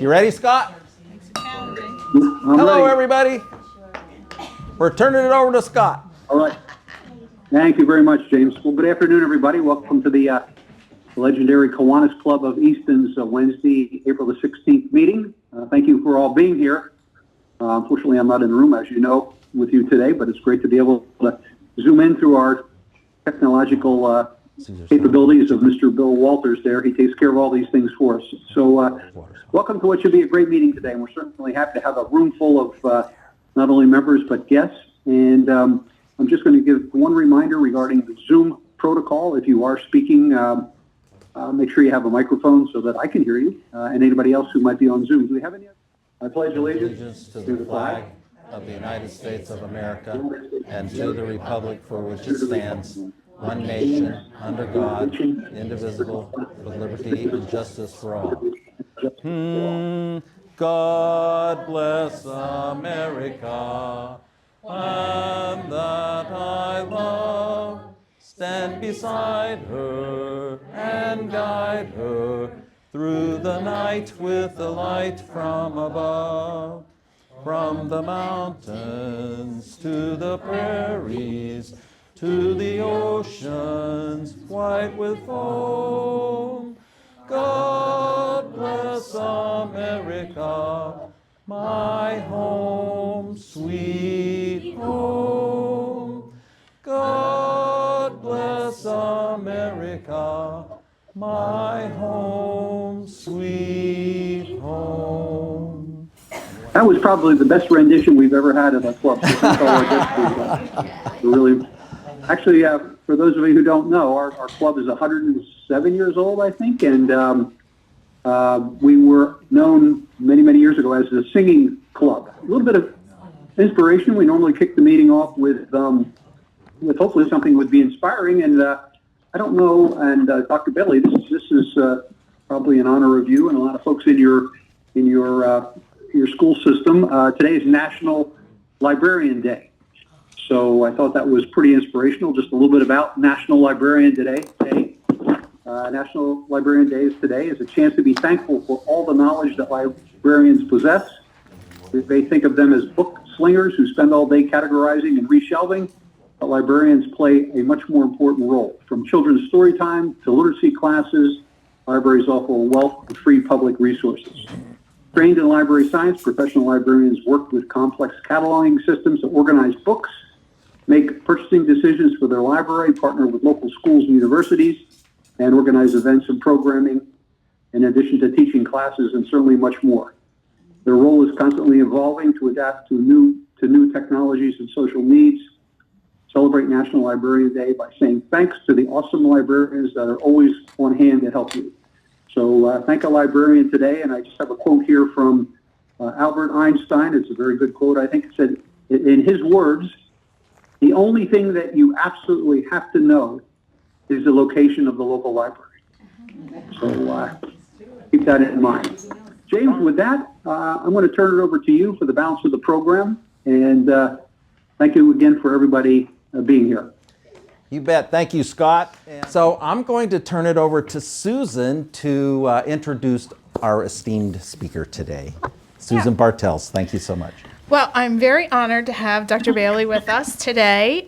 You ready, Scott? Hello, everybody. We're turning it over to Scott. All right. Thank you very much, James. Well, good afternoon, everybody. Welcome to the legendary Kiwanis Club of Easton's Wednesday, April the 16th meeting. Thank you for all being here. Unfortunately, I'm not in the room, as you know, with you today, but it's great to be able to zoom in through our technological capabilities of Mr. Bill Walters there. He takes care of all these things for us. So welcome to what should be a great meeting today. And we're certainly happy to have a room full of not only members, but guests. And I'm just going to give one reminder regarding the Zoom protocol. If you are speaking, make sure you have a microphone so that I can hear you and anybody else who might be on Zoom. Do we have any? I pledge allegiance To the flag of the United States of America and to the republic for which it stands, one nation, under God, indivisible, with liberty and justice for all. God bless America, and that I love. Stand beside her and guide her through the night with the light from above. From the mountains to the prairies, to the oceans white with foam. God bless America, my home, sweet home. God bless America, my home, sweet home. That was probably the best rendition we've ever had at a club. Really, actually, for those of you who don't know, our club is 107 years old, I think, and we were known many, many years ago as the singing club. A little bit of inspiration. We normally kick the meeting off with hopefully something would be inspiring, and I don't know, and Dr. Bailey, this is probably in honor of you and a lot of folks in your school system. Today is National Librarian Day. So I thought that was pretty inspirational. Just a little bit about National Librarian Day. National Librarian Day today is a chance to be thankful for all the knowledge that librarians possess. They think of them as book slingers who spend all day categorizing and reshelving, but librarians play a much more important role. From children's story time to literacy classes, libraries offer a wealth of free public resources. Trained in library science, professional librarians work with complex cataloging systems to organize books, make purchasing decisions for their library, partner with local schools and universities, and organize events and programming, in addition to teaching classes and certainly much more. Their role is constantly evolving to adapt to new technologies and social needs. Celebrate National Librarian Day by saying thanks to the awesome librarians that are always on hand to help you. So thank a librarian today, and I just have a quote here from Albert Einstein. It's a very good quote. I think it said, in his words, the only thing that you absolutely have to know is the location of the local library. So keep that in mind. James, with that, I'm going to turn it over to you for the balance of the program, and thank you again for everybody being here. You bet. Thank you, Scott. So I'm going to turn it over to Susan to introduce our esteemed speaker today. Susan Bartels, thank you so much. Well, I'm very honored to have Dr. Bailey with us today.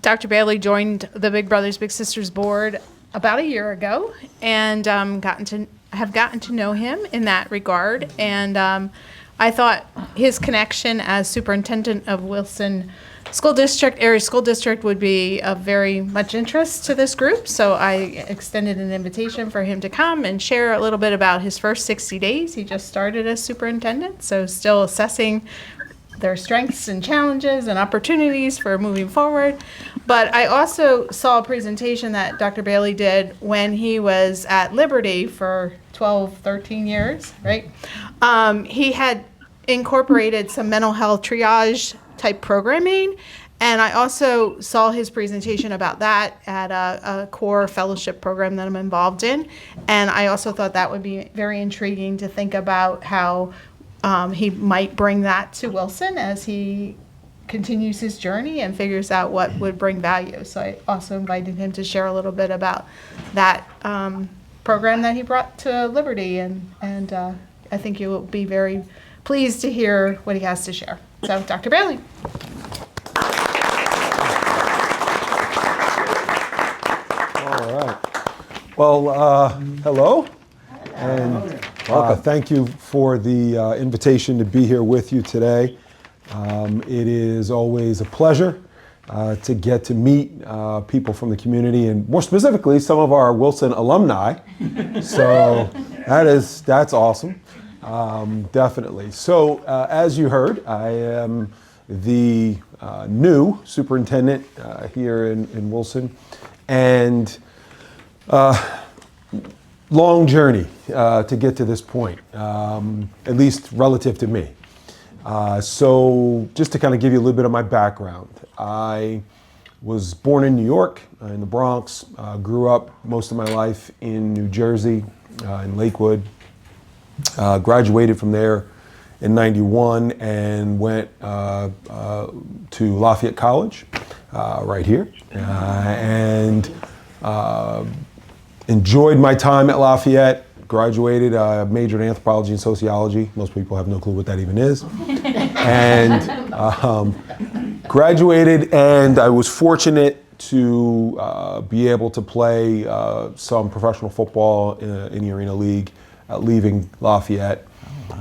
Dr. Bailey joined the Big Brothers Big Sisters board about a year ago, and have gotten to know him in that regard. And I thought his connection as superintendent of Wilson Area School District would be of very much interest to this group. So I extended an invitation for him to come and share a little bit about his first 60 days. He just started as superintendent, so still assessing their strengths and challenges and opportunities for moving forward. But I also saw a presentation that Dr. Bailey did when he was at Liberty for 12, 13 years, right? He had incorporated some mental health triage type programming, and I also saw his presentation about that at a core fellowship program that I'm involved in, and I also thought that would be very intriguing to think about how he might bring that to Wilson as he continues his journey and figures out what would bring value. So I also invited him to share a little bit about that program that he brought to Liberty and I think you will be very pleased to hear what he has to share. So, Dr. Bailey. All right. Well, hello, and thank you for the invitation to be here with you today. It is always a pleasure to get to meet people from the community, and more specifically, some of our Wilson alumni. So that's awesome, definitely. So as you heard, I am the new superintendent here in Wilson, and long journey to get to this point, at least relative to me. So just to kind of give you a little bit of my background, I was born in New York, in the Bronx, grew up most of my life in New Jersey, in Lakewood, graduated from there in '91 and went to Lafayette College, right here, and enjoyed my time at Lafayette. Graduated, majored in anthropology and sociology. Most people have no clue what that even is. And graduated, and I was fortunate to be able to play some professional football in the Arena League, leaving Lafayette.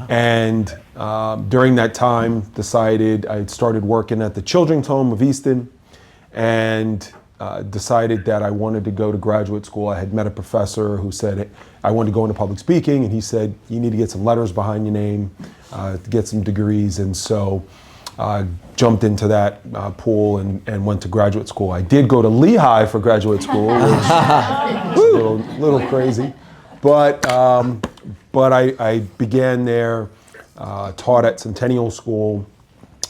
And during that time, decided I started working at the Children's Home of Easton, and decided that I wanted to go to graduate school. I had met a professor who said I wanted to go into public speaking, and he said, you need to get some letters behind your name to get some degrees. And so I jumped into that pool and went to graduate school. I did go to Lehigh for graduate school, which was a little crazy. But I began there, taught at Centennial School,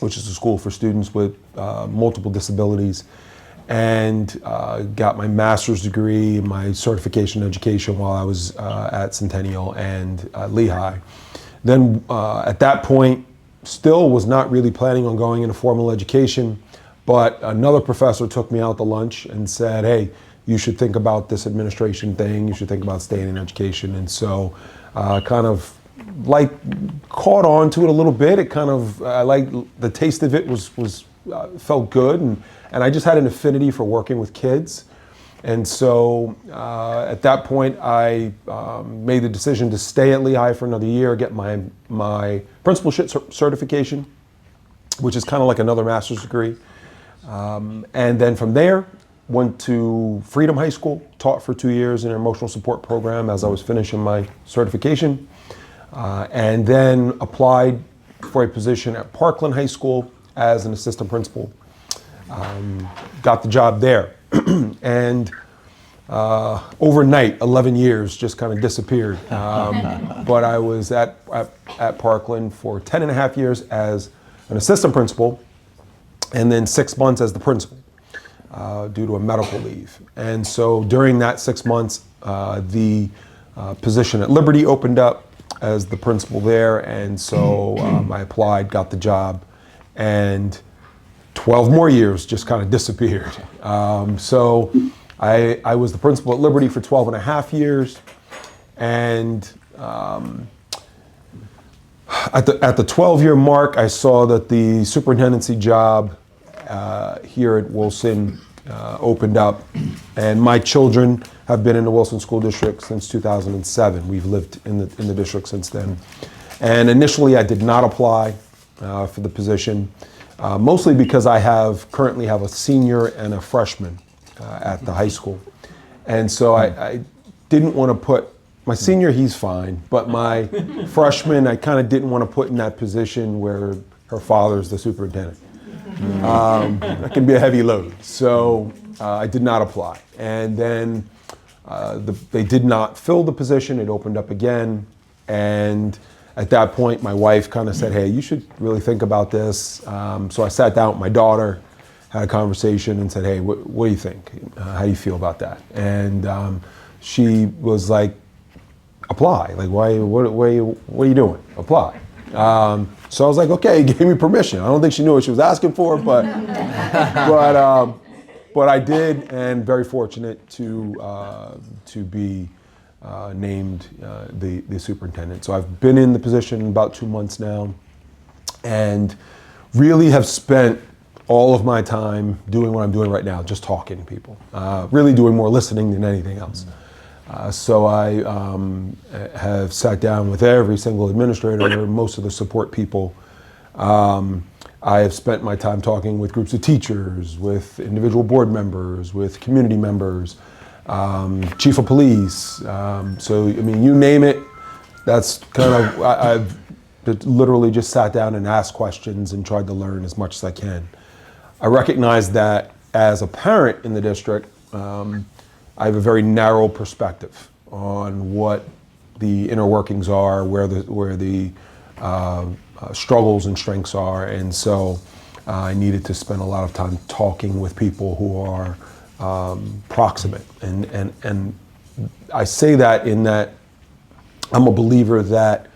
which is a school for students with multiple disabilities, and got my master's degree, my certification in education while I was at Centennial and Lehigh. Then at that point, still was not really planning on going into formal education, but another professor took me out to lunch and said, hey, you should think about this administration thing, you should think about staying in education. And so kind of like caught on to it a little bit. It kind of, I like the taste of it was felt good, and I just had an affinity for working with kids. And so at that point, I made the decision to stay at Lehigh for another year, get my principalship certification, which is kind of like another master's degree. And then from there, went to Freedom High School, taught for 2 years in an emotional support program as I was finishing my certification, and then applied for a position at Parkland High School as an assistant principal. Got the job there. And overnight, 11 years just kind of disappeared. But I was at Parkland for 10 and a half years as an assistant principal, and then 6 months as the principal due to a medical leave. And so during that 6 months, the position at Liberty opened up as the principal there, and so I applied, got the job, and 12 more years just kind of disappeared. So I was the principal at Liberty for 12 and a half years, and at the 12-year mark, I saw that the superintendency job here at Wilson opened up, and my children have been in the Wilson School District since 2007. We've lived in the district since then. And initially, I did not apply for the position, mostly because I currently have a senior and a freshman at the high school. And so I didn't want to put, my senior, he's fine, but my freshman, I kind of didn't want to put in that position where her father's the superintendent. That can be a heavy load. So I did not apply. And then they did not fill the position. It opened up again. And at that point, my wife kind of said, hey, you should really think about this. So I sat down with my daughter, had a conversation, and said, hey, what do you think? How do you feel about that? And she was like, apply. Like, what are you doing? Apply. So I was like, okay, gave me permission. I don't think she knew what she was asking for, but I did, and very fortunate to be named the superintendent. So I've been in the position about 2 months now, and really have spent all of my time doing what I'm doing right now, just talking to people, really doing more listening than anything else. So I have sat down with every single administrator, most of the support people. I have spent my time talking with groups of teachers, with individual board members, with community members, chief of police. So, I mean, you name it, that's kind of, I've literally just sat down and asked questions and tried to learn as much as I can. I recognize that as a parent in the district, I have a very narrow perspective on what the inner workings are, where the struggles and strengths are, and so I needed to spend a lot of time talking with people who are proximate, and I say that in that I'm a believer that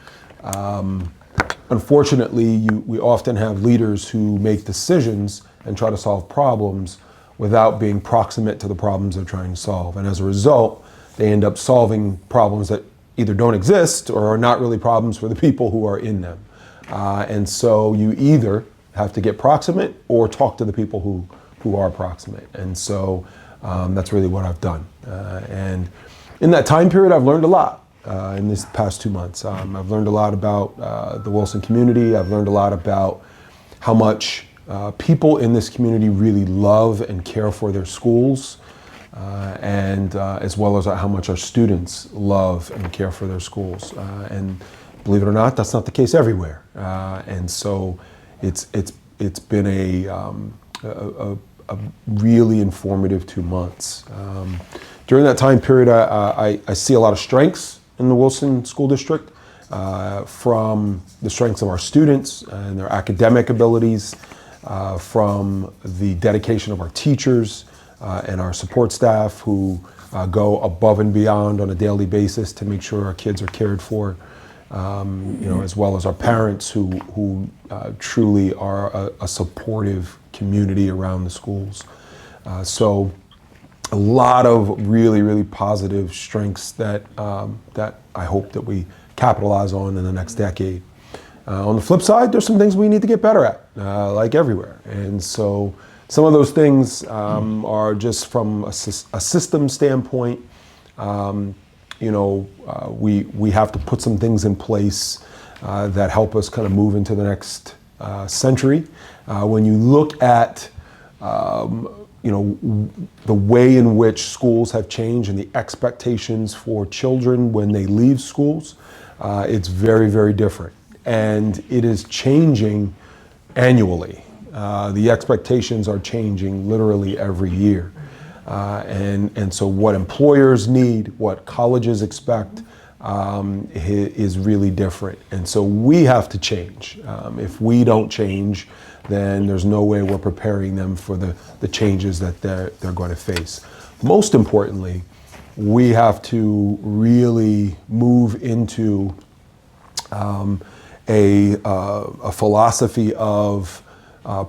unfortunately we often have leaders who make decisions and try to solve problems without being proximate to the problems they're trying to solve, and as a result they end up solving problems that either don't exist or are not really problems for the people who are in them. And so you either have to get proximate or talk to the people who are proximate. And so that's really what I've done. And in that time period, I've learned a lot in this past 2 months. I've learned a lot about the Wilson community. I've learned a lot about how much people in this community really love and care for their schools, and as well as how much our students love and care for their schools. And believe it or not, that's not the case everywhere. And so it's been a really informative 2 months. During that time period, I see a lot of strengths in the Wilson School District, from the strengths of our students and their academic abilities, from the dedication of our teachers and our support staff who go above and beyond on a daily basis to make sure our kids are cared for. As well as our parents who truly are a supportive community around the schools. So a lot of really, really positive strengths that I hope that we capitalize on in the next decade. On the flip side, there's some things we need to get better at, like everywhere. And so some of those things are just from a system standpoint. We have to put some things in place that help us kind of move into the next century. When you look at the way in which schools have changed and the expectations for children when they leave schools, it's very, very different. And it is changing annually. The expectations are changing literally every year. And so what employers need, what colleges expect, is really different. And so we have to change. If we don't change, then there's no way we're preparing them for the changes that they're going to face. Most importantly, we have to really move into a philosophy of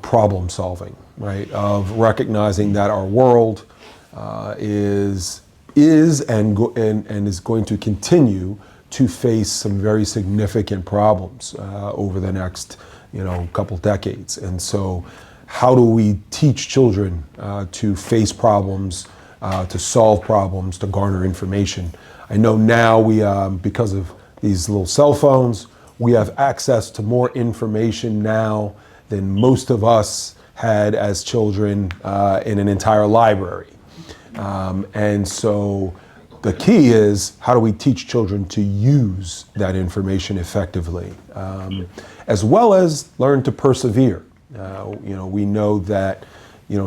problem solving, right? Of recognizing that our world is and is going to continue to face some very significant problems over the next couple decades. And so how do we teach children to face problems, to solve problems, to garner information? I know now we, because of these little cell phones, we have access to more information now than most of us had as children in an entire library. And so the key is, how do we teach children to use that information effectively, as well as learn to persevere. We know that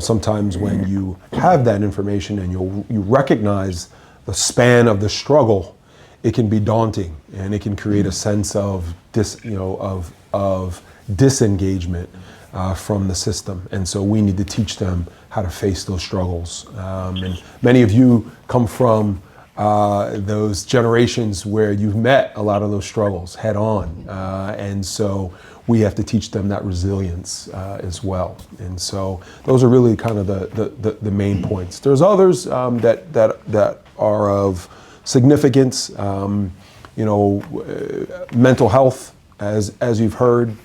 sometimes when you have that information and you recognize the span of the struggle, it can be daunting and it can create a sense of disengagement from the system. And so we need to teach them how to face those struggles. And many of you come from those generations where you've met a lot of those struggles head on. And so we have to teach them that resilience as well. And so those are really kind of the main points. There's others that are of significance. Mental health, as you've heard,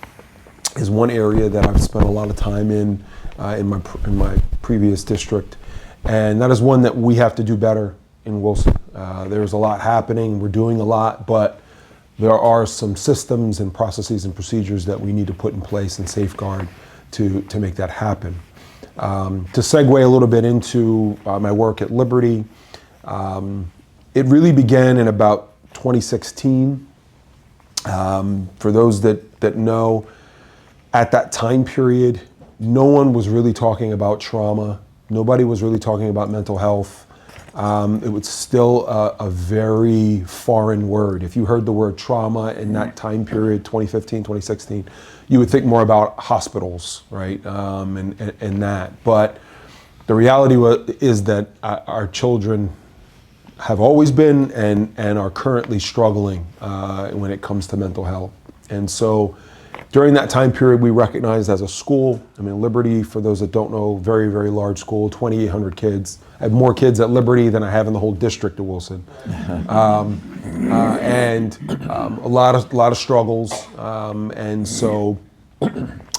is one area that I've spent a lot of time in my previous district, and that is one that we have to do better in Wilson. There's a lot happening, we're doing a lot, but there are some systems and processes and procedures that we need to put in place and safeguard to make that happen. To segue a little bit into my work at Liberty, it really began in about 2016. For those that know, at that time period, no one was really talking about trauma. Nobody was really talking about mental health. It was still a very foreign word. If you heard the word trauma in that time period, 2015, 2016, you would think more about hospitals, right? And that. But the reality is that our children have always been and are currently struggling when it comes to mental health. And so during that time period, we recognized as a school, Liberty, for those that don't know, very, very large school, 2,800 kids. I have more kids at Liberty than I have in the whole district of Wilson. And a lot of struggles. And so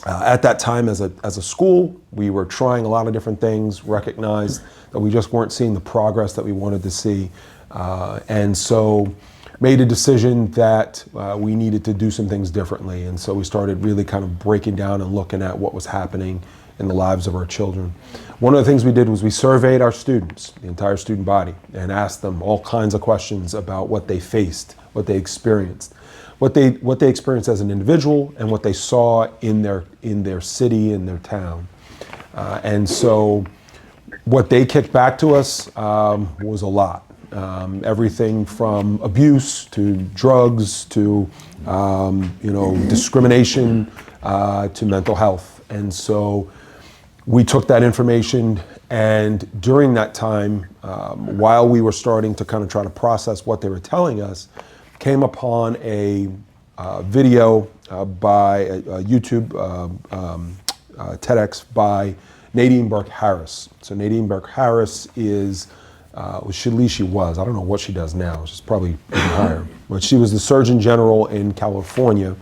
at that time as a school, we were trying a lot of different things, recognized that we just weren't seeing the progress that we wanted to see. And so made a decision that we needed to do some things differently. And so we started really kind of breaking down and looking at what was happening in the lives of our children. One of the things we did was we surveyed our students, the entire student body, and asked them all kinds of questions about what they faced, what they experienced, what they experienced as an individual, and what they saw in their city, in their town. And so what they kicked back to us was a lot. Everything from abuse to drugs to discrimination to mental health. And so we took that information, and during that time, while we were starting to kind of try to process what they were telling us, came upon a video by a YouTube TEDx by Nadine Burke-Harris. So Nadine Burke-Harris is at least she was. I don't know what she does now. She's probably even higher. But she was the Surgeon General in California,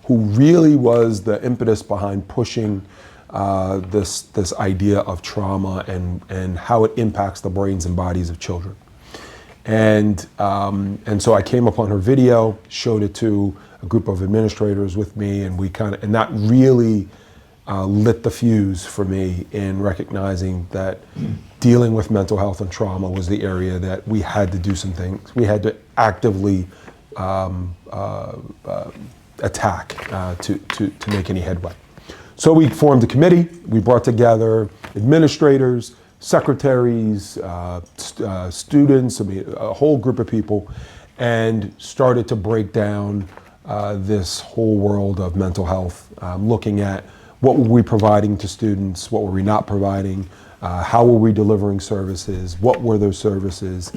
who really was the impetus behind pushing this idea of trauma and how it impacts the brains and bodies of children. And so I came upon her video, showed it to a group of administrators with me, and and that really lit the fuse for me in recognizing that dealing with mental health and trauma was the area that we had to do some things. We had to actively attack to make any headway. So we formed a committee. We brought together administrators, secretaries, students, a whole group of people, and started to break down this whole world of mental health, looking at what were we providing to students, what were we not providing, how were we delivering services, what were those services,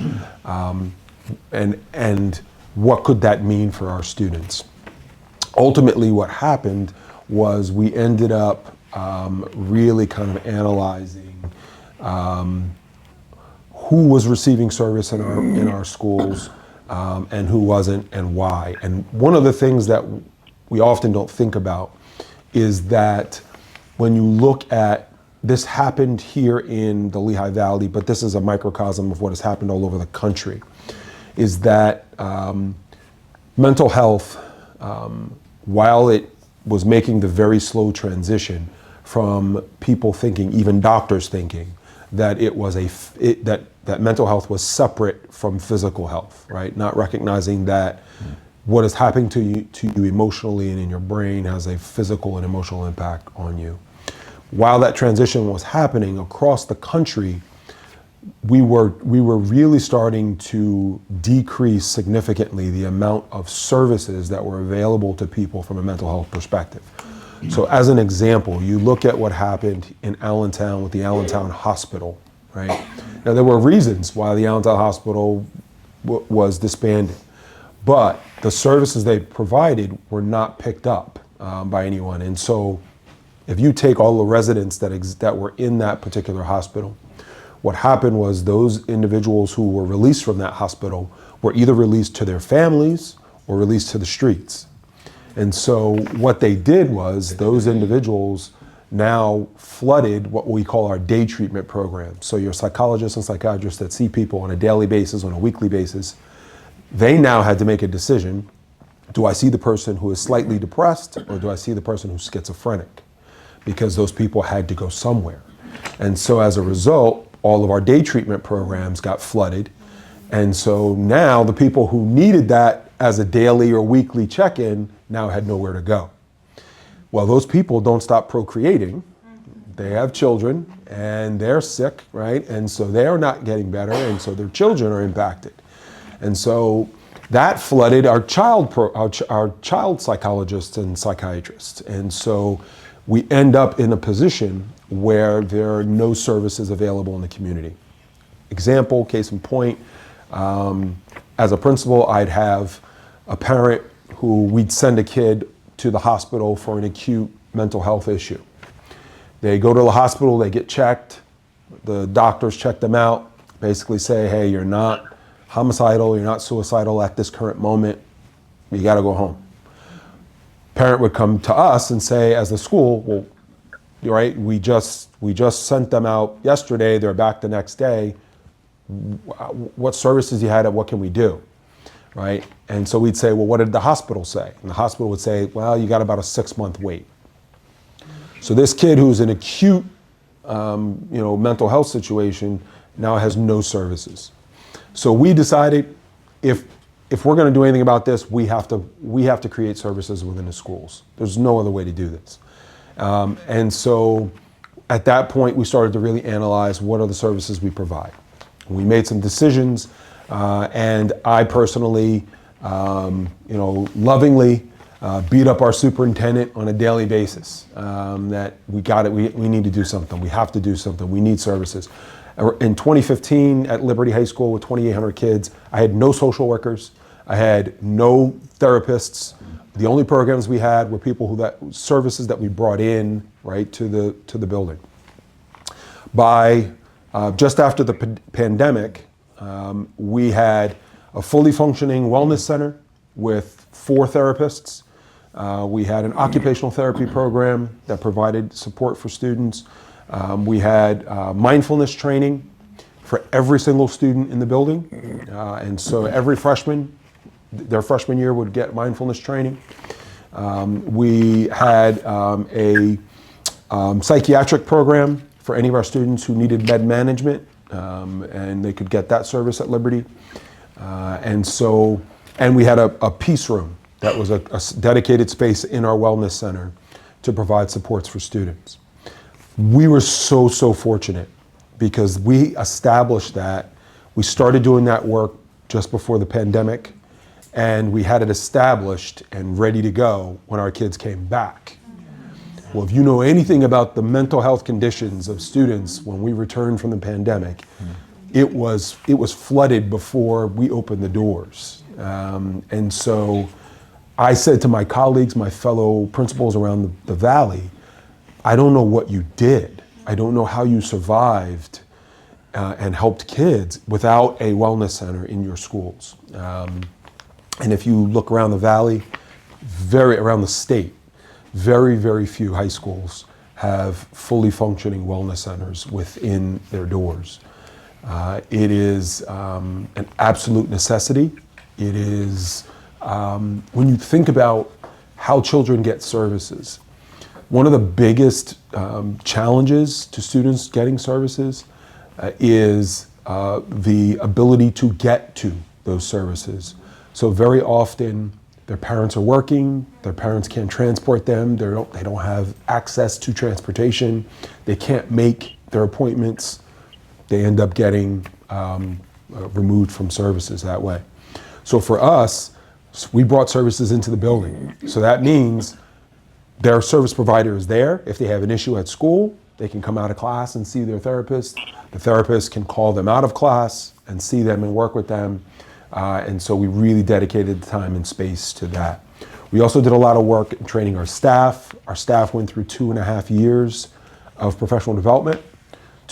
and what could that mean for our students. Ultimately, what happened was we ended up really kind of analyzing who was receiving service in our schools and who wasn't, and why. And one of the things that we often don't think about is that when you look at this happened here in the Lehigh Valley, but this is a microcosm of what has happened all over the country, is that mental health, while it was making the very slow transition from people thinking, even doctors thinking, that it was that mental health was separate from physical health, right? Not recognizing that what is happening to you emotionally and in your brain has a physical and emotional impact on you. While that transition was happening across the country, we were really starting to decrease significantly the amount of services that were available to people from a mental health perspective. So as an example, you look at what happened in Allentown with the Allentown Hospital, right? Now there were reasons why the Allentown Hospital was disbanded, but the services they provided were not picked up by anyone. And so if you take all the residents that were in that particular hospital, what happened was those individuals who were released from that hospital were either released to their families or released to the streets. And so what they did was those individuals now flooded what we call our day treatment program. So your psychologists and psychiatrists that see people on a daily basis, on a weekly basis, they now had to make a decision. Do I see the person who is slightly depressed, or do I see the person who's schizophrenic? Because those people had to go somewhere. And so as a result, all of our day treatment programs got flooded. And so now the people who needed that as a daily or weekly check-in now had nowhere to go. Well, those people don't stop procreating. They have children and they're sick, right? And so they're not getting better, and so their children are impacted. And so that flooded our child psychologists and psychiatrists. And so we end up in a position where there are no services available in the community. Example, case in point, as a principal, I'd have a parent who we'd send a kid to the hospital for an acute mental health issue. They go to the hospital, they get checked, the doctors check them out, basically say, hey, you're not homicidal, you're not suicidal at this current moment, you gotta go home. Parent would come to us and say, as the school, well, you're right, we just sent them out yesterday, they're back the next day, what services you had and what can we do? Right? And so we'd say, well, what did the hospital say? And the hospital would say, well, you got about a 6-month wait. So this kid who's in acute, mental health situation now has no services. So we decided if we're going to do anything about this, we have to create services within the schools. There's no other way to do this. And so at that point, we started to really analyze what are the services we provide. We made some decisions. And I personally, lovingly beat up our superintendent on a daily basis that we need to do something. We have to do something. We need services. In 2015 at Liberty High School with 2,800 kids, I had no social workers. I had no therapists. The only programs we had were services that we brought in, right, to the building. By just after the pandemic, we had a fully functioning wellness center with 4 therapists. We had an occupational therapy program that provided support for students. We had mindfulness training for every single student in the building. And so every freshman, their freshman year would get mindfulness training. We had a psychiatric program for any of our students who needed med management. And they could get that service at Liberty. And we had a peace room that was a dedicated space in our wellness center to provide supports for students. We were so fortunate because we established that. We started doing that work just before the pandemic, and we had it established and ready to go when our kids came back. Well, if you know anything about the mental health conditions of students when we returned from the pandemic, it was flooded before we opened the doors. And so I said to my colleagues, my fellow principals around the Valley, I don't know what you did. I don't know how you survived and helped kids without a wellness center in your schools. And if you look around the Valley, around the state, very few high schools have fully functioning wellness centers within their doors. It is an absolute necessity. It is, when you think about how children get services, one of the biggest challenges to students getting services is the ability to get to those services. So very often, their parents are working, their parents can't transport them, they don't have access to transportation, they can't make their appointments, they end up getting removed from services that way. So for us, we brought services into the building. So that means their service provider is there. If they have an issue at school, they can come out of class and see their therapist. The therapist can call them out of class and see them and work with them. And so we really dedicated the time and space to that. We also did a lot of work in training our staff. Our staff went through 2.5 years of professional development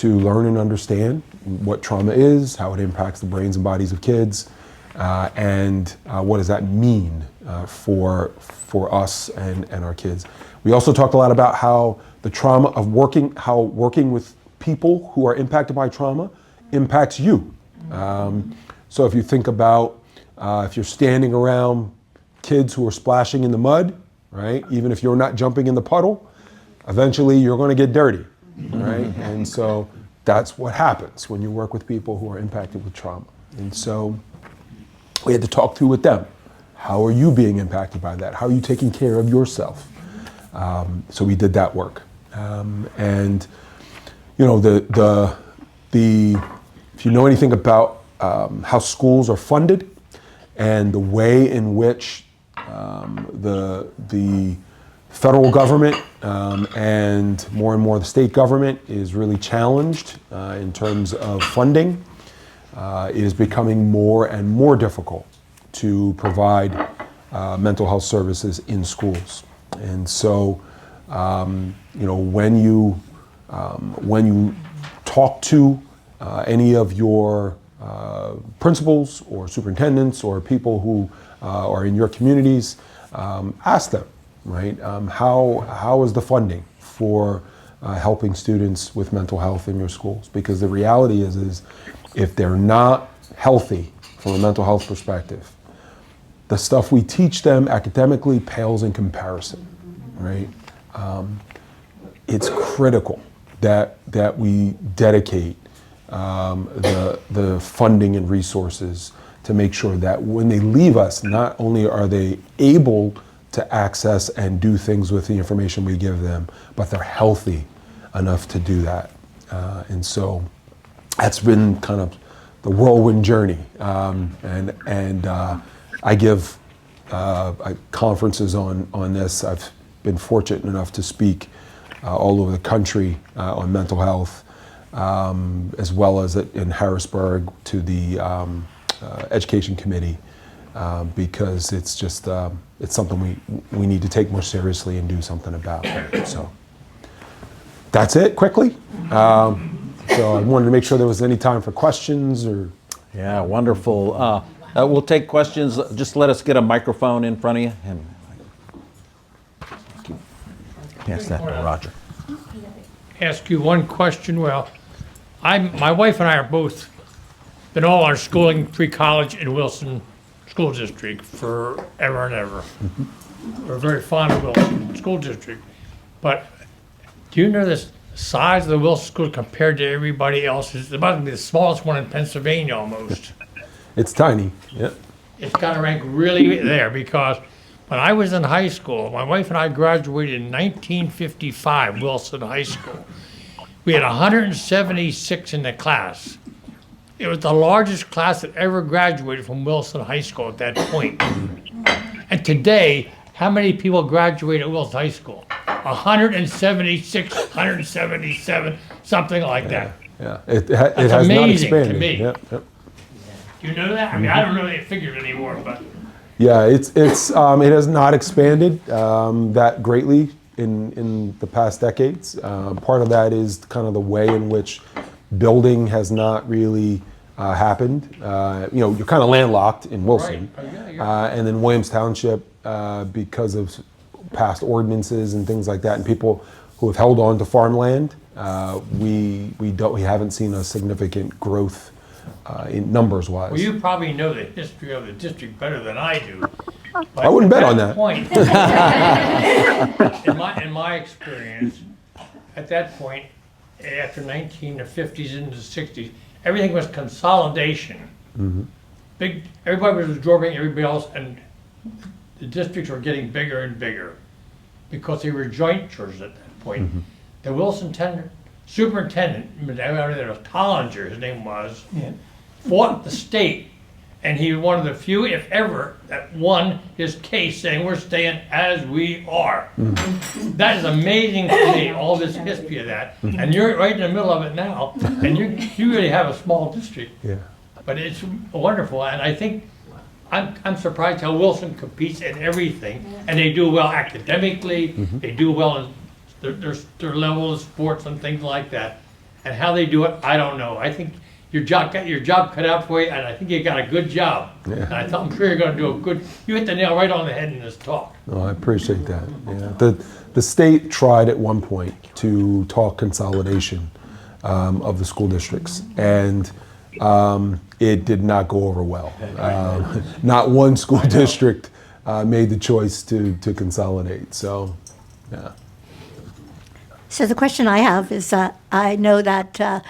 to learn and understand what trauma is, how it impacts the brains and bodies of kids, and what does that mean for us and our kids. We also talked a lot about how the trauma of working with people who are impacted by trauma impacts you. So if you think about if you're standing around kids who are splashing in the mud, right? Even if you're not jumping in the puddle, eventually you're going to get dirty, right? And so that's what happens when you work with people who are impacted with trauma. And so we had to talk through with them. How are you being impacted by that? How are you taking care of yourself? So we did that work. And you know, if you know anything about how schools are funded and the way in which the federal government and more the state government is really challenged in terms of funding, it is becoming more and more difficult to provide mental health services in schools. And so, you know, when you talk to any of your principals or superintendents or people who are in your communities, ask them, right? How is the funding for helping students with mental health in your schools? Because the reality is if they're not healthy from a mental health perspective, the stuff we teach them academically pales in comparison, right? It's critical that we dedicate the funding and resources to make sure that when they leave us, not only are they able to access and do things with the information we give them, but they're healthy enough to do that. And so that's been kind of the whirlwind journey. And I give conferences on this. I've been fortunate enough to speak all over the country on mental health, as well as in Harrisburg to the education committee, because it's just it's something we need to take more seriously and do something about. So that's it quickly. So I wanted to make sure there was any time for questions or. Yeah, wonderful. We'll take questions. Just let us get a microphone in front of you. And pass that to Roger. Ask you one question. Well, my wife and I are both been all our schooling pre-college in Wilson School District forever and ever. We're very fond of Wilson School District. But do you know the size of the Wilson School compared to everybody else? It's about to be the smallest one in Pennsylvania almost. It's tiny, yeah. It's got to rank really there because when I was in high school, my wife and I graduated in 1955, Wilson High School. We had 176 in the class. It was the largest class that ever graduated from Wilson High School at that point. And today, how many people graduate at Wilson High School? 176, 177, something like that. Yeah, it That's has not amazing expanded. to me. Yep, yep. Do you know that? I mean, I don't know the figures anymore, but Yeah, it has not expanded that greatly in the past decades. Part of that is kind of the way in which building has not really happened. You know, you're kind of landlocked in Wilson, Right. and then Williams Township, because of past ordinances and things like that, and people who have held on to farmland, we haven't seen a significant growth in numbers wise. well, you probably know the history of the district better than I do. But I wouldn't bet on at that. Point, in my experience, at that point, after the 50s into the 60s, everything was consolidation. Everybody was absorbing everybody else, and the districts were getting bigger and bigger because they were jointures at that point. The Wilson superintendent, there was Tollinger, his name was, fought the state, and he was one of the few, if ever, that won his case saying we're staying as we are. That is amazing to me, all this history of that. And you're right in the middle of it now, and you really have a small district. Yeah. But it's wonderful, and I think I'm surprised how Wilson competes in everything, and they do well academically. They do well in their level of sports and things like that. And how they do it, I don't know. I think your job cut out for you, and I think you got a good job. Yeah. And I'm sure you're going to do a good. You hit the nail right on the head in this talk. Oh, I appreciate that. Yeah. The state tried at one point to talk consolidation of the school districts, and it did not go over well. Not one school district made the choice to consolidate. So, yeah. So the question I have is I know that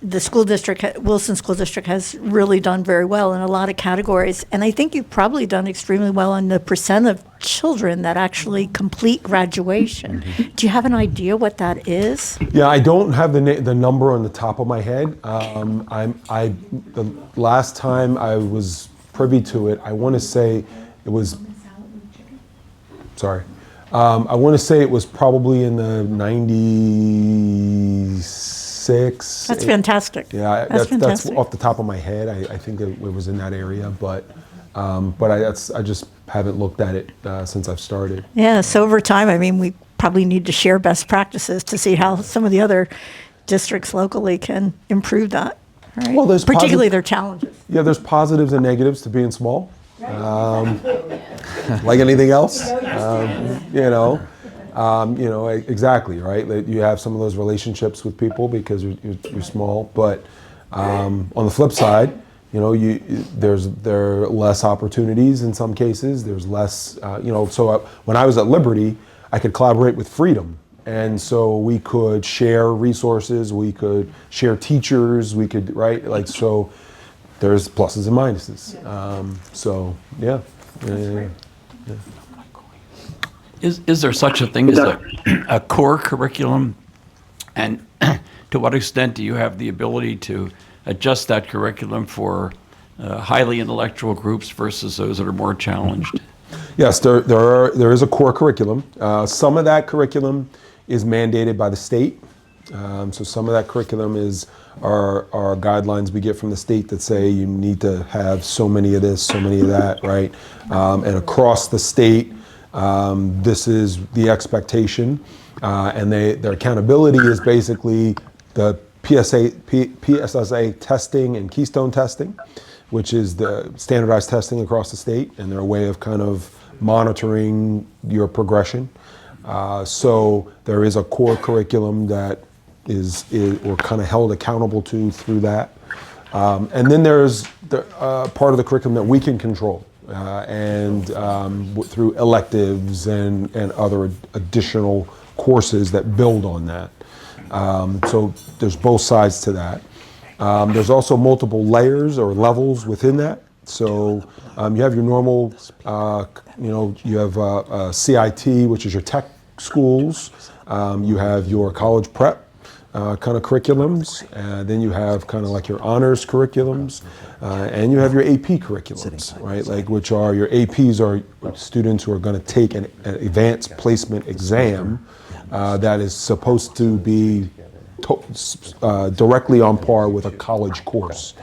the school district, Wilson School District, has really done very well in a lot of categories. And I think you've probably done extremely well on the percent of children that actually complete graduation. Do you have an idea what that is? Yeah, I don't have the number on the top of my head. The last time I was privy to it, I want to say it was. Sorry. I want to say it was probably in the 96. That's fantastic. Yeah, That's fantastic. that's off the top of my head. I think it was in that area, but I just haven't looked at it since I've started. Yeah, so over time, I mean, we probably need to share best practices to see how some of the other districts locally can improve that. Right? Well, there's particularly their challenges. Yeah, there's positives and negatives to being small. Like anything else, exactly, right? Like you have some of those relationships with people because you're small, but on the flip side, there are less opportunities in some cases. There's less, So when I was at Liberty, I could collaborate with Freedom, and so we could share resources, we could share teachers, we could so. There's pluses and minuses. Yeah. Is there such a thing as a core curriculum? And to what extent do you have the ability to adjust that curriculum for highly intellectual groups versus those that are more challenged? Yes, there is a core curriculum. Some of that curriculum is mandated by the state. So some of that curriculum are guidelines we get from the state that say you need to have so many of this, so many of that, right? And across the state, this is the expectation. And their accountability is basically the PSSA testing and Keystone testing, which is the standardized testing across the state, and their way of kind of monitoring your progression. So there is a core curriculum that we're kind of held accountable to through that. And then there's part of the curriculum that we can control through electives and other additional courses that build on that. So there's both sides to that. There's also multiple layers or levels within that. So you have your normal, you have CIT, which is your tech schools. You have your college prep kind of curriculums. Then you have kind of like your honors curriculums. And you have your AP curriculums, right? Like, which are your APs are students who are going to take an advanced placement exam that is supposed to be directly on par with a college course.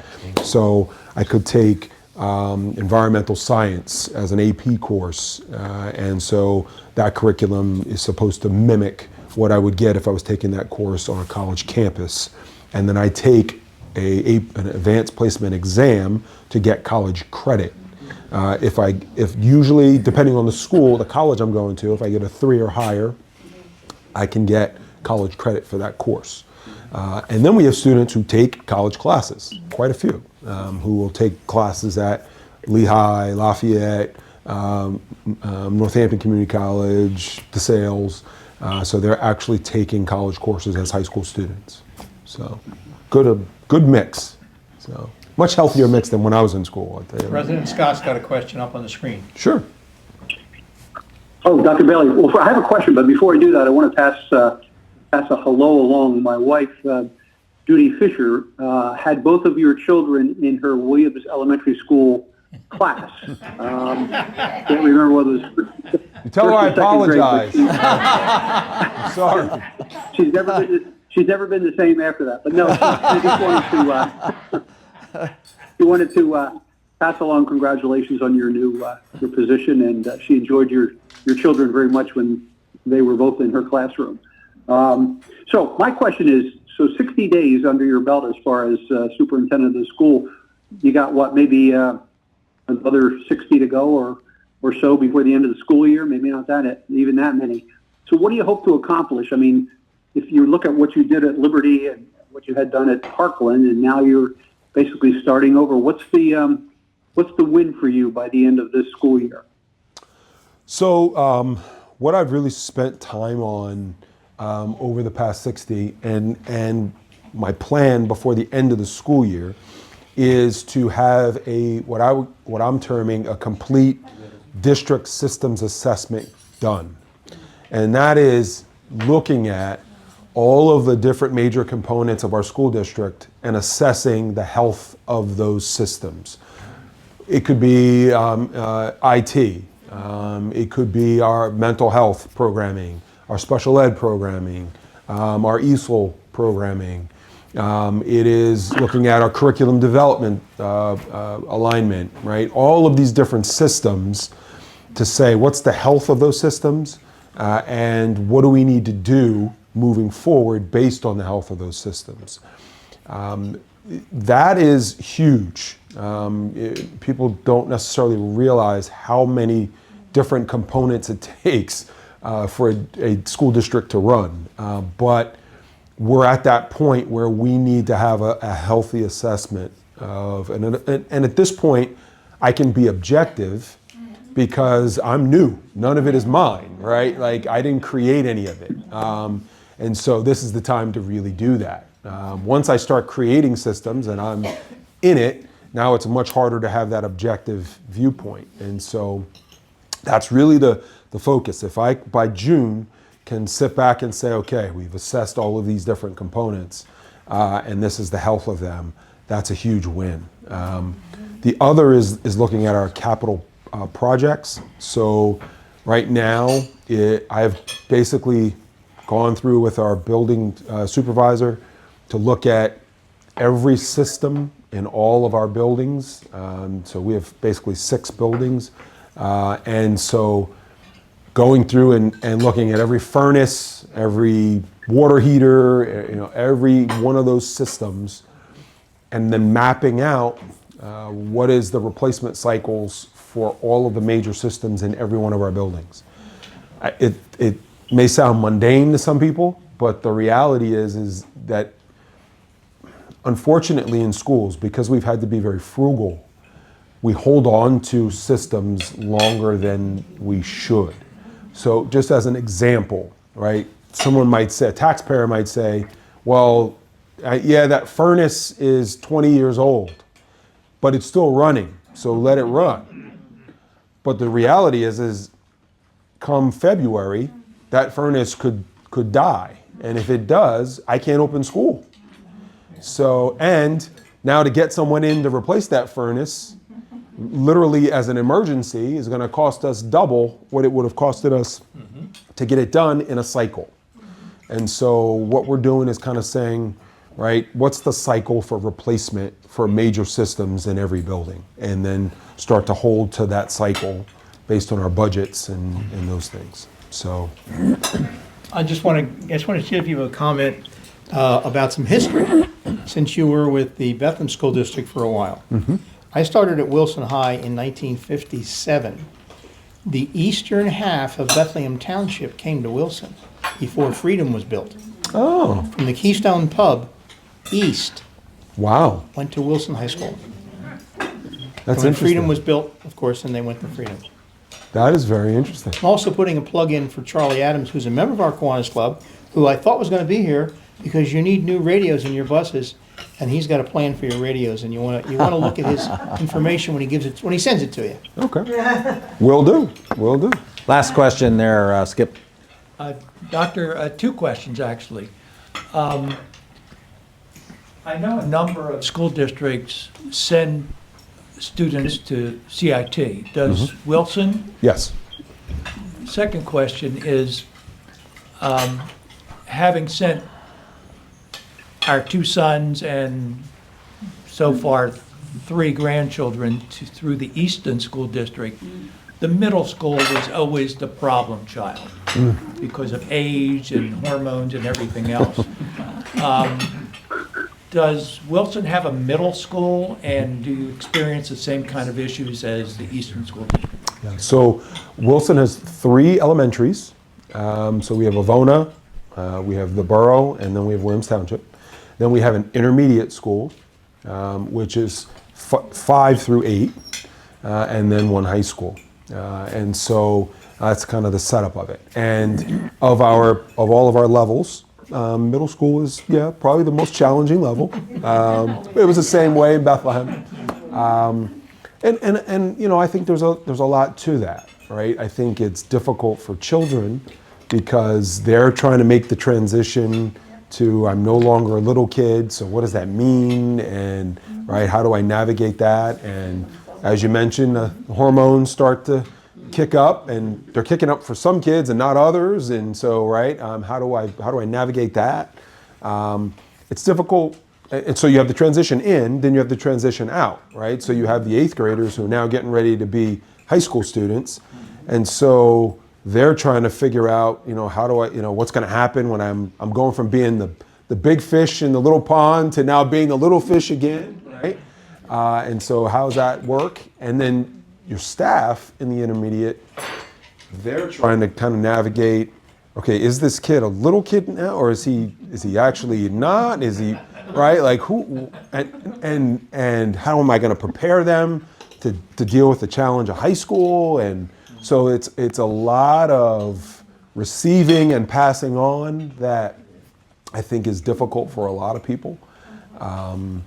So I could take environmental science as an AP course, and so that curriculum is supposed to mimic what I would get if I was taking that course on a college campus. And then I take an advanced placement exam to get college credit. If usually, depending on the school, the college I'm going to, if I get a 3 or higher, I can get college credit for that course. And then we have students who take college classes, quite a few, who will take classes at Lehigh, Lafayette, Northampton Community College, DeSales. So they're actually taking college courses as high school students. So good mix. So much healthier mix than when I was in school, I'll tell you. President Scott's got a question up on the screen. Sure. Oh, Dr. Bailey, well, I have a question, but before I do that, I want to pass a hello along. My wife, Judy Fisher, had both of your children in her Williams Elementary School class. Can't remember whether it was. You tell her I apologize. Grade, I'm sorry. She's never been the same after that. But no, I just wanted to pass along congratulations on your new your position, and she enjoyed your children very much when they were both in her classroom. So my question is, So 60 days under your belt as far as superintendent of the school. You got what, maybe another 60 to go or so before the end of the school year? Maybe not even that many. So what do you hope to accomplish? I mean, if you look at what you did at Liberty and what you had done at Parkland, and now you're basically starting over, what's the win for you by the end of this school year? So what I've really spent time on over the past 60 and my plan before the end of the school year is to have what I'm terming a complete district systems assessment done. And that is looking at all of the different major components of our school district and assessing the health of those systems. It could be IT, it could be our mental health programming, our special ed programming, our ESOL programming. It is looking at our curriculum development alignment, right? All of these different systems to say what's the health of those systems and what do we need to do moving forward based on the health of those systems. That is huge. People don't necessarily realize how many different components it takes for a school district to run. But we're at that point where we need to have a healthy assessment of, and at this point, I can be objective because I'm new. None of it is mine, right? Like I didn't create any of it. And so this is the time to really do that. Once I start creating systems and I'm in it, now it's much harder to have that objective viewpoint. And so that's really the focus. If I, by June, can sit back and say, okay, we've assessed all of these different components and this is the health of them, that's a huge win. The other is looking at our capital projects. So right now, I've basically gone through with our building supervisor to look at every system in all of our buildings. So we have basically 6 buildings. And so going through and looking at every furnace, every water heater, every one of those systems, and then mapping out what is the replacement cycles for all of the major systems in every one of our buildings. It may sound mundane to some people, but the reality is that unfortunately in schools, because we've had to be very frugal, we hold on to systems longer than we should. So just as an example, right? Someone might say, a taxpayer might say, well, yeah, that furnace is 20 years old, but it's still running, so let it run. But the reality is come February, that furnace could die. And if it does, I can't open school. So, and now to get someone in to replace that furnace, literally as an emergency, is going to cost us double what it would have costed us to get it done in a cycle. And so what we're doing is kind of saying, right, what's the cycle for replacement for major systems in every building? And then start to hold to that cycle based on our budgets and those things. So I just want to see if you have a comment about some history, since you were with the Bethlehem School District for a while. I started at Wilson High in 1957. The eastern half of Bethlehem Township came to Wilson before Freedom was built. Oh, From the Keystone Pub east wow, went to Wilson High School. that's When interesting. Freedom was built, of course, then they went to Freedom. That is very interesting. I'm also putting a plug in for Charlie Adams, who's a member of our Kiwanis Club, who I thought was going to be here because you need new radios in your buses, and he's got a plan for your radios, and you want to look at his information when he sends it to you. Okay, will do. Last question there, Skip. Doctor, 2 questions actually. I know a number of school districts send students to CIT. Does Wilson? Yes. Second question is, having sent our 2 sons and so far 3 grandchildren through the Easton School District, the middle school was always the problem child because of age and hormones and everything else. Does Wilson have a middle school, and do you experience the same kind of issues as the Eastern School District? So Wilson has 3 elementaries. So we have Avona, we have the Borough, and then we have Williams Township. Then we have an intermediate school, which is 5 through 8, and then 1 high school. And so that's kind of the setup of it. And of all of our levels, middle school is, probably the most challenging level. It was the same way in Bethlehem. And I think there's a lot to that, right? I think it's difficult for children because they're trying to make the transition to I'm no longer a little kid, so what does that mean? And right, how do I navigate that? And as you mentioned, the hormones start to kick up, and they're kicking up for some kids and not others. And so, right, how do I navigate that? It's difficult. And so you have the transition in, then you have the transition out, right? So you have the 8th graders who are now getting ready to be high school students. And so they're trying to figure out, how do I, what's going to happen when I'm going from being the big fish in the little pond to now being the little fish again, right? And so how does that work? And then your staff in the intermediate, they're trying to kind of navigate, okay, is this kid a little kid now, or is he actually not? Is he, right? Like who, and how am I going to prepare them to deal with the challenge of high school? And so it's a lot of receiving and passing on that I think is difficult for a lot of people. And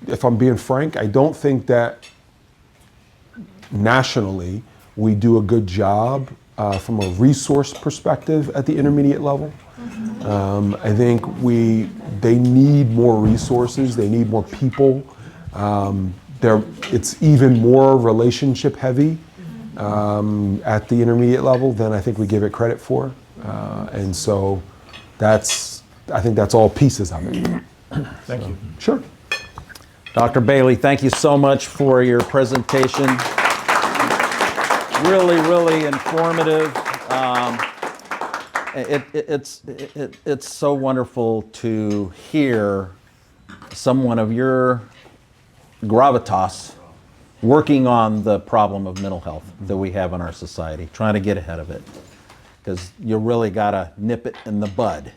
if I'm being frank, I don't think that nationally we do a good job from a resource perspective at the intermediate level. I think they need more resources, they need more people. It's even more relationship heavy at the intermediate level than I think we give it credit for. And so I think that's all pieces of it. Thank you. Sure. Dr. Bailey, thank you so much for your presentation. Really, really informative. It's so wonderful to hear someone of your gravitas working on the problem of mental health that we have in our society, trying to get ahead of it. Because you really got to nip it in the bud,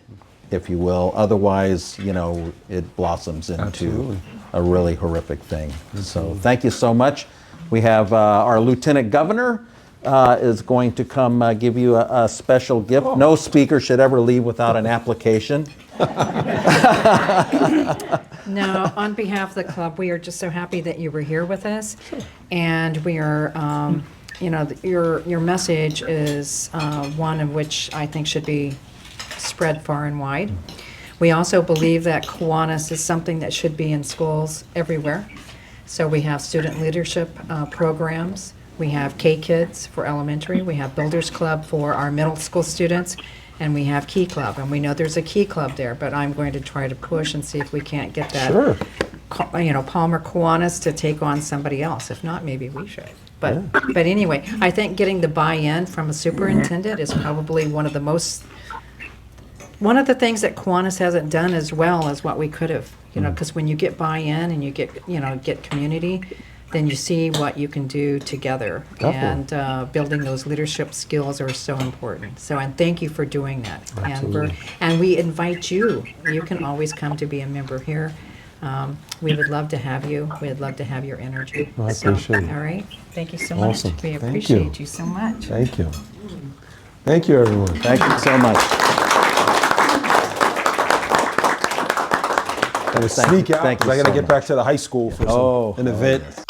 if you will. Otherwise, it blossoms into Absolutely. a really horrific thing. So thank you so much. We have our Lieutenant Governor is going to come give you a special gift. Oh. No speaker should ever leave without an application. No, on behalf of the club, we are just so happy that you were here with us. And we are, your message is one of which I think should be spread far and wide. We also believe that Kiwanis is something that should be in schools everywhere. So we have student leadership programs. We have K-Kids for elementary. We have Builders Club for our middle school students. And we have Key Club. And we know there's a Key Club there, but I'm going to try to push and see if we can't get that, Sure. Palmer Kiwanis to take on somebody else. If not, maybe we should. But anyway, I think getting the buy-in from a superintendent is probably one of the things that Kiwanis hasn't done as well as what we could have, because when you get buy-in and you get community, then you see what you can do together. Definitely. And building those leadership skills are so important. So, and thank you for doing that. Absolutely. And we invite you. You can always come to be a member here. We would love to have you. We'd love to have your energy. I appreciate it. All right. Thank you so Awesome. much. We Thank appreciate you. you so much. Thank you. Thank you, everyone. Thank you so much. I'm going to sneak out Thank you because I got to so get much. back to the high school for an event. Goodness.